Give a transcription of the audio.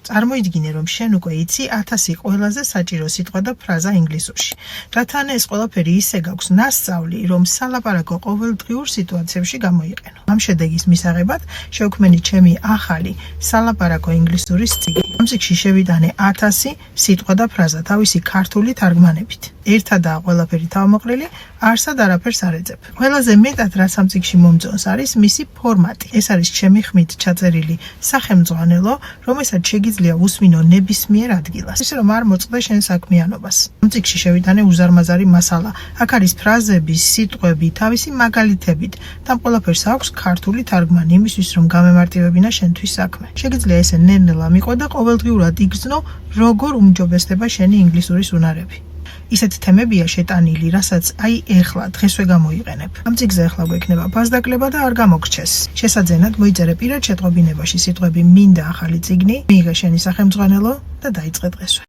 წარმოიდგინე, რომ შენ უკვე იცი 1000 ყველაზე საჭირო სიტყვა და ფრაზა ინგლისურში. რათა ეს ყველაფერი ისე გაქვს ნასწავლი, რომ სალაპარაკო ყოველდღიურ სიტუაციებში გამოიყენო. ამ შედეგის მისაღებად შევქმენი ჩემი ახალი სალაპარაკო ინგლისურის წიგნი. ამ წიგნში შევიტანე 1000 სიტყვა და ფრაზა თავისი ქართული თარგმანებით. ერთადაა ყველაფერი თავმოყრილი, არსად არაფერს არ ეძებ. ყველაზე მეტად რაც ამ წიგნში მომწონს არის მისი ფორმატი. ეს არის ჩემი ხმით ჩაწერილი სახელმძღვანელო, რომელსაც შეგიძლია უსმინო ნებისმიერ ადგილას, ისე რომ არ მოწყდე შენ საქმიანობას. ამ წიგნში შევიტანე უზარმაზარი მასალა. აქ არის ფრაზები, სიტყვები, თავისი მაგალითებით და ამ ყველაფერს აქვს ქართული თარგმანი იმისთვის, რომ გამემარტივებინა შენთვის საქმე. შეგიძლია ესე ნელ-ნელა მიყვე და ყოველდღიურად იგრძნო, როგორ უმჯობესდება შენი ინგლისურის უნარები. ისეთი თემებია შეტანილი, რასაც აი ეხლა დღესვე გამოიყენებ. ამ წიგნზე ახლა გვექნება ფასდაკლება და არ გამოგრჩეს. შესაძენად მოიწერე პირად შეტყობინებაში სიტყვები მინდა ახალი წიგნი, მიიღე შენი სახელმძღვანელო და დაიწყე დღესვე.